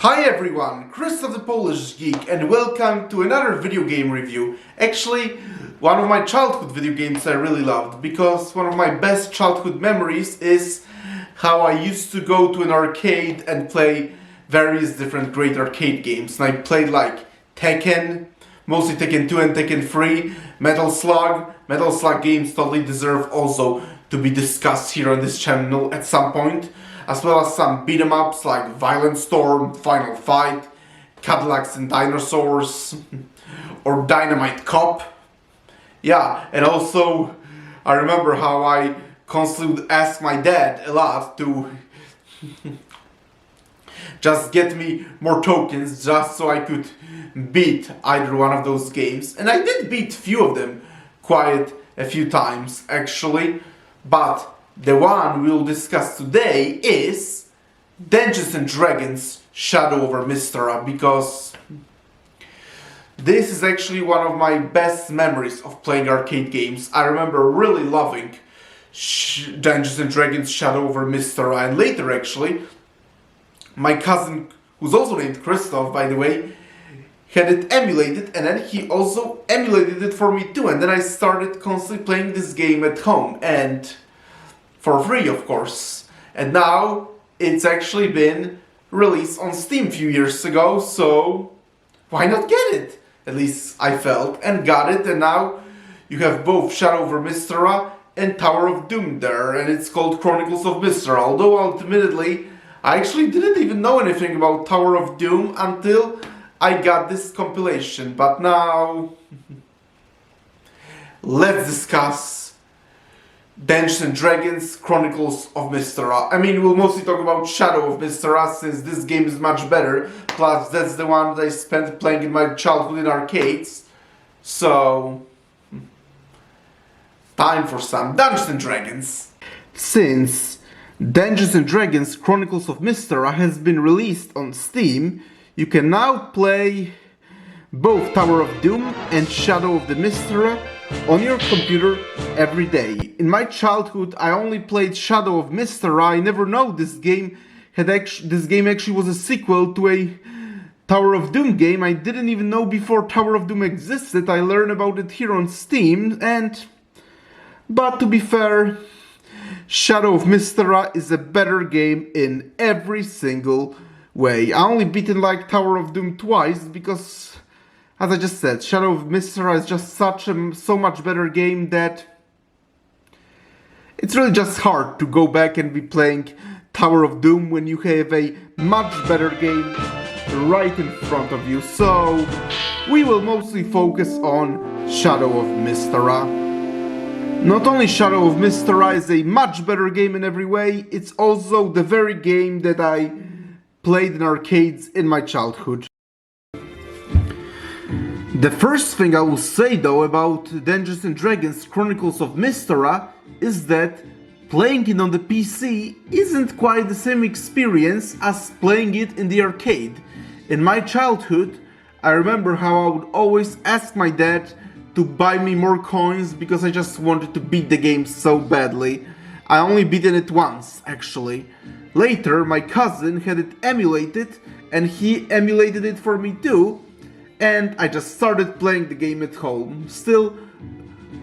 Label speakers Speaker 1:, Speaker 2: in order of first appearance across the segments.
Speaker 1: Hi everyone, Christoph the Polish Geek, and welcome to another video game review. Actually, one of my childhood video games I really loved, because one of my best childhood memories is how I used to go to an arcade and play various different great arcade games. And I played like Tekken, mostly Tekken 2 and Tekken 3, Metal Slug. Metal Slug games totally deserve also to be discussed here on this channel at some point, as well as some beat 'em ups like Violent Storm, Final Fight, Cadillacs and Dinosaurs, or Dynamite Cop. Yeah, and also I remember how I constantly would ask my dad a lot to just get me more tokens just so I could beat either one of those games. And I did beat few of them quite a few times actually, but the one we'll discuss today is Dungeons & Dragons Shadow over Mystara, because this is actually one of my best memories of playing arcade games. I remember really loving Dungeons & Dragons Shadow over Mystara, and later actually my cousin, who's also named Christoph by the way, had it emulated, and then he also emulated it for me too, and then I started constantly playing this game at home, and for free of course. And now it's actually been released on Steam a few years ago, so why not get it? At least I felt, and got it, and now you have both Shadow over Mystara and Tower of Doom there, and it's called Chronicles of Mystara, although admittedly I actually didn't even know anything about Tower of Doom until I got this compilation. But now let's discuss Dungeons & Dragons Chronicles of Mystara. I mean, we'll mostly talk about Shadow of Mystara since this game is much better, plus that's the one that I spent playing in my childhood in arcades. So, time for some Dungeons & Dragons. Since Dungeons & Dragons Chronicles of Mystara has been released on Steam, you can now play both Tower of Doom and Shadow of the Mystara on your computer every day. In my childhood, I only played Shadow of Mystara. I never know this game actually was a sequel to a Tower of Doom game. I didn't even know before Tower of Doom existed. I learned about it here on Steam, but to be fair, Shadow of Mystara is a better game in every single way. I only beaten like Tower of Doom twice because, as I just said, Shadow of Mystara is just so much better game that it's really just hard to go back and be playing Tower of Doom when you have a much better game right in front of you. So we will mostly focus on Shadow of Mystara. Not only Shadow of Mystara is a much better game in every way, it's also the very game that I played in arcades in my childhood. The first thing I will say though about Dungeons & Dragons Chronicles of Mystara is that playing it on the PC isn't quite the same experience as playing it in the arcade. In my childhood, I remember how I would always ask my dad to buy me more coins because I just wanted to beat the game so badly. I only beaten it once, actually. Later, my cousin had it emulated, and he emulated it for me too, and I just started playing the game at home. Still,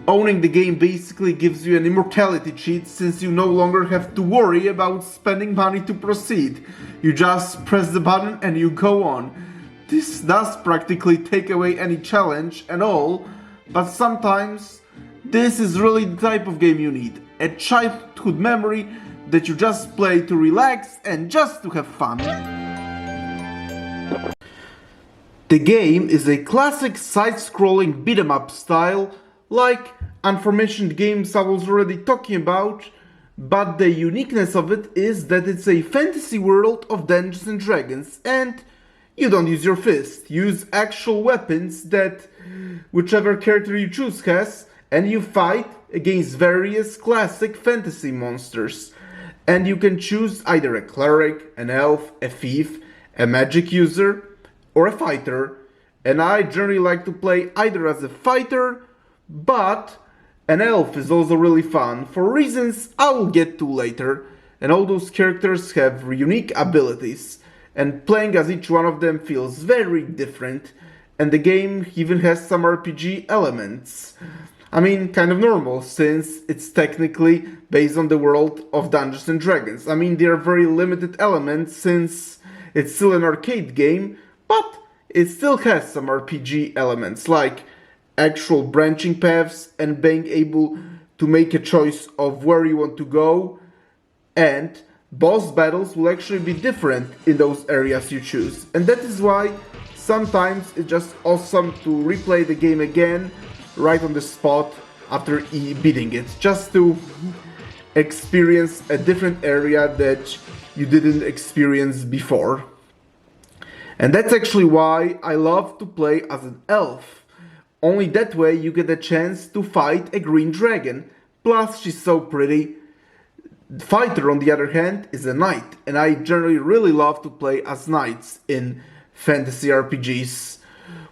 Speaker 1: owning the game basically gives you an immortality cheat, since you no longer have to worry about spending money to proceed. You just press the button and you go on. This does practically take away any challenge and all, but sometimes this is really the type of game you need. A childhood memory that you just play to relax and just to have fun. The game is a classic side-scrolling beat-em-up style, like aforementioned games I was already talking about, but the uniqueness of it is that it's a fantasy world of Dungeons & Dragons, and you don't use your fist. You use actual weapons that whichever character you choose has, and you fight against various classic fantasy monsters. And you can choose either a cleric, an elf, a thief, a magic user, or a fighter. And I generally like to play either as a fighter, but an elf is also really fun, for reasons I will get to later. And all those characters have unique abilities. and playing as each one of them feels very different, and the game even has some RPG elements. I mean, kind of normal, since it's technically based on the world of Dungeons and Dragons. I mean, there are very limited elements since it's still an arcade game, but it still has some RPG elements, like actual branching paths and being able to make a choice of where you want to go, and boss battles will actually be different in those areas you choose. And that is why sometimes it's just awesome to replay the game again right on the spot after beating it, just to experience a different area that you didn't experience before. And that's actually why I love to play as an elf. Only that way you get a chance to fight a green dragon. Plus she's so pretty. The fighter, on the other hand, is a knight, and I generally really love to play as knights in fantasy RPGs.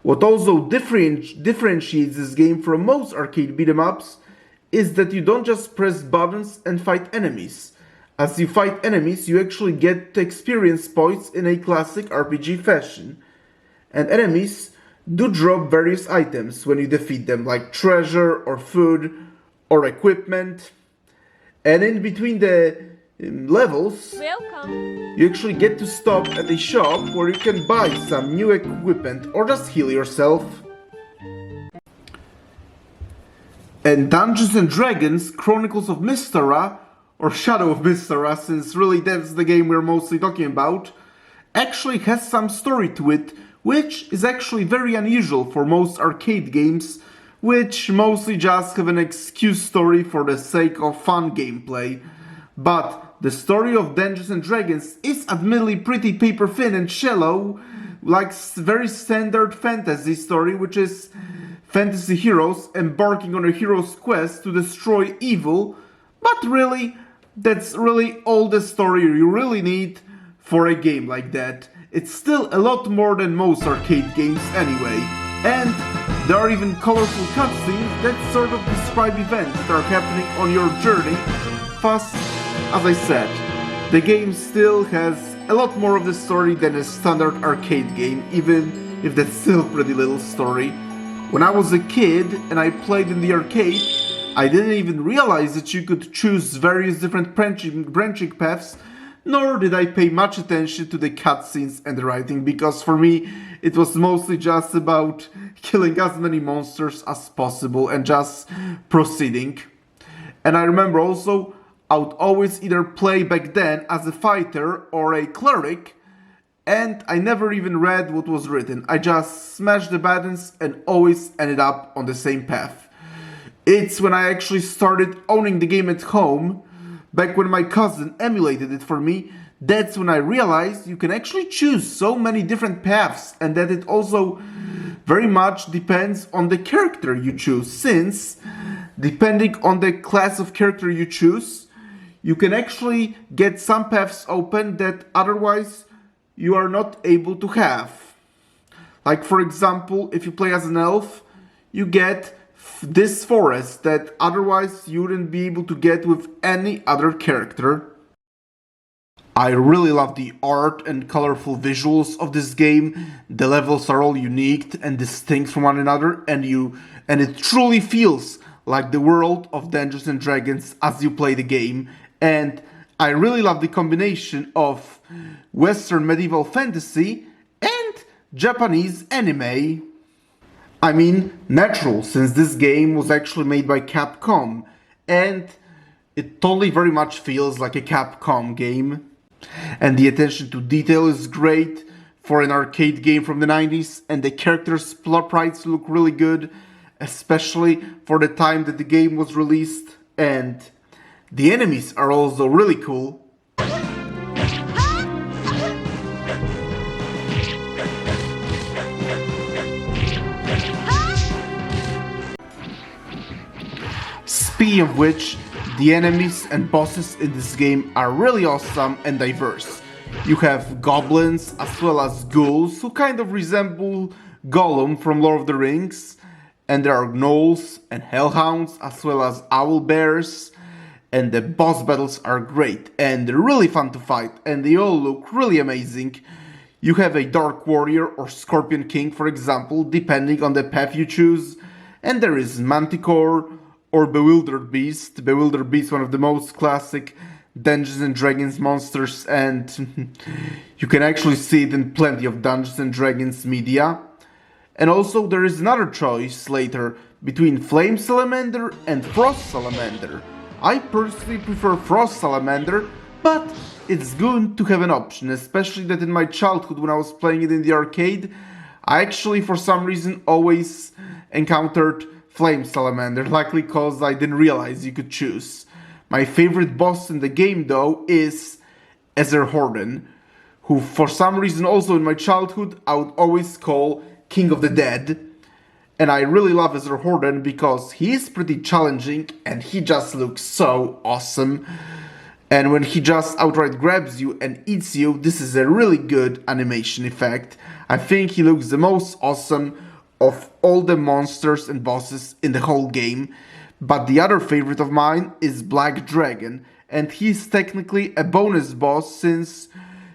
Speaker 1: What also differentiates this game from most arcade beat-em-ups is that you don't just press buttons and fight enemies. As you fight enemies, you actually get experience points in a classic RPG fashion. And enemies do drop various items when you defeat them, like treasure or food or equipment. And in between the levels, you actually get to stop at a shop where you can buy some new equipment or just heal yourself. And Dungeons and Dragons Chronicles of Mystara, or Shadow of Mystara, since really that's the game we're mostly talking about, actually has some story to it, which is actually very unusual for most arcade games, which mostly just have an excuse story for the sake of fun gameplay. But the story of Dungeons and Dragons is admittedly pretty paper thin and shallow, like very standard fantasy story, which is fantasy heroes embarking on a hero's quest to destroy evil. But really, that's really all the story you really need for a game like that. It's still a lot more than most arcade games anyway. And there are even colorful cutscenes that sort of describe events that are happening on your journey. Thus, as I said, the game still has a lot more of the story than a standard arcade game, even if that's still pretty little story. When I was a kid and I played in the arcade, I didn't even realize that you could choose various different branching paths, nor did I pay much attention to the cutscenes and the writing, because for me it was mostly just about killing as many monsters as possible and just proceeding. And I remember also I would always either play back then as a fighter or a cleric, and I never even read what was written. I just smashed the buttons and always ended up on the same path. It's when I actually started owning the game at home, back when my cousin emulated it for me, that's when I realized you can actually choose so many different paths, and that it also very much depends on the character you choose, since depending on the class of character you choose, you can actually get some paths open that otherwise you are not able to have. Like for example, if you play as an elf, you get this forest that otherwise you wouldn't be able to get with any other character. I really love the art and colorful visuals of this game. The levels are all unique and distinct from one another, and it truly feels like the world of Dungeons and Dragons as you play the game. And I really love the combination of Western medieval fantasy and Japanese anime. I mean, natural, since this game was actually made by Capcom, and it totally very much feels like a Capcom game. And the attention to detail is great for an arcade game from the 90s, and the characters' sprites look really good, especially for the time that the game was released, and the enemies are also really cool. Speaking of which, the enemies and bosses in this game are really awesome and diverse. You have goblins as well as ghouls who kind of resemble Gollum from Lord of the Rings, and there are gnolls and hellhounds as well as owlbears, and the boss battles are great and they're really fun to fight and they all look really amazing. You have a Dark Warrior or Scorpion King, for example, depending on the path you choose. And there is Manticore or Bewildered Beast. Bewildered Beast, one of the most classic Dungeons and Dragons monsters, and you can actually see it in plenty of Dungeons and Dragons media. And also there is another choice later between Flame Salamander and Frost Salamander. I personally prefer Frost Salamander, but it's good to have an option, especially that in my childhood when I was playing it in the arcade, I actually for some reason always encountered Flame Salamander, likely cause I didn't realize you could choose. My favorite boss in the game though is Ezerhorden, who for some reason also in my childhood I would always call King of the Dead. And I really love Ezerhorden because he is pretty challenging and he just looks so awesome. And when he just outright grabs you and eats you, this is a really good animation effect. I think he looks the most awesome of all the monsters and bosses in the whole game. But the other favorite of mine is Black Dragon, and he's technically a bonus boss since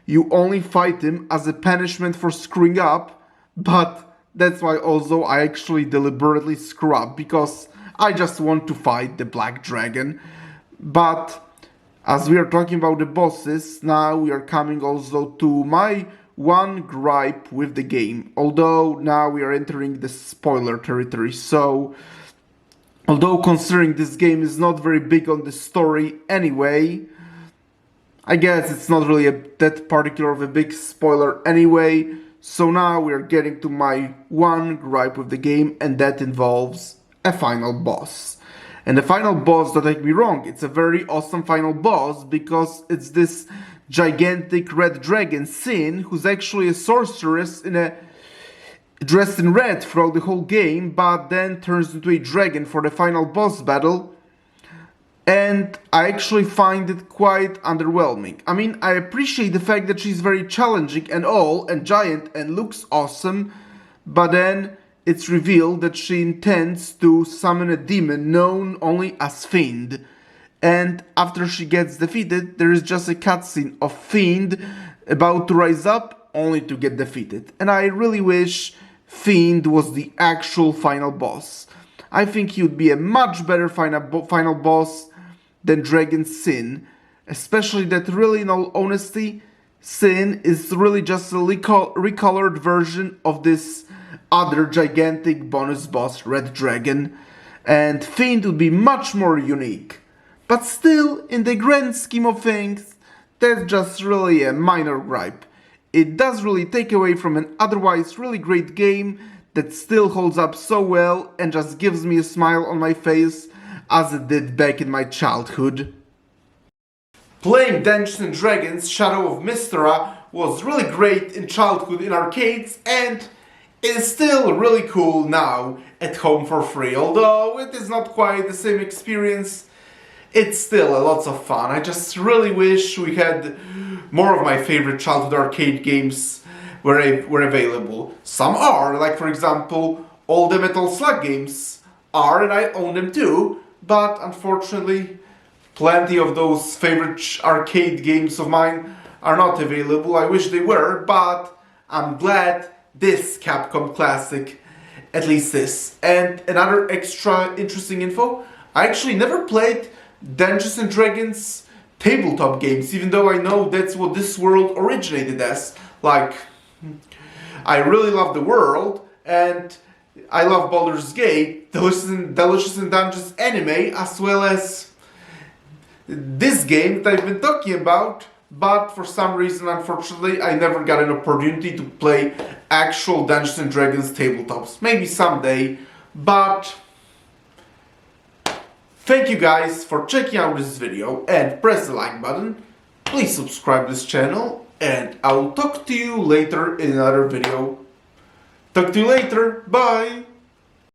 Speaker 1: you only fight him as a punishment for screwing up, but that's why also I actually deliberately screw up, because I just want to fight the Black Dragon. But as we are talking about the bosses, now we are coming also to my one gripe with the game, although now we are entering the spoiler territory. So although considering this game is not very big on the story anyway, I guess it's not really that particular of a big spoiler anyway. So now we are getting to my one gripe with the game, and that involves a final boss. And the final boss, don't take me wrong, it's a very awesome final boss because it's this gigantic red dragon, Sin, who's actually a sorceress dressed in red throughout the whole game, but then turns into a dragon for the final boss battle. And I actually find it quite underwhelming. I mean, I appreciate the fact that she's very challenging and all, and giant, and looks awesome, but then it's revealed that she intends to summon a demon known only as Fiend. And after she gets defeated, there is just a cutscene of Fiend about to rise up, only to get defeated. And I really wish Fiend was the actual final boss. I think he would be a much better final boss than Dragon Sin, especially that really, in all honesty, Sin is really just a recolored version of this other gigantic bonus boss, Red Dragon, and Fiend would be much more unique. But still, in the grand scheme of things, that's just really a minor gripe. It does really take away from an otherwise really great game that still holds up so well and just gives me a smile on my face as it did back in my childhood. Playing Dungeons and Dragons Shadow of Mystara was really great in childhood in arcades, and it is still really cool now at home for free. Although it is not quite the same experience, it's still a lot of fun. I just really wish we had more of my favorite childhood arcade games were available. Some are, like for example, all the Metal Slug games are, and I own them too, but unfortunately plenty of those favorite arcade games of mine are not available. I wish they were, but I'm glad this Capcom classic at least is. And another extra interesting info, I actually never played Dungeons and Dragons tabletop games, even though I know that's what this world originated as. Like, I really love the world, and I love Baldur's Gate, Delicious in Dungeons anime, as well as this game that I've been talking about, but for some reason, unfortunately, I never got an opportunity to play actual Dungeons and Dragons tabletops. Maybe someday, but thank you guys for checking out this video, and press the like button. Please subscribe to this channel, and I will talk to you later in another video. Talk to you later, bye!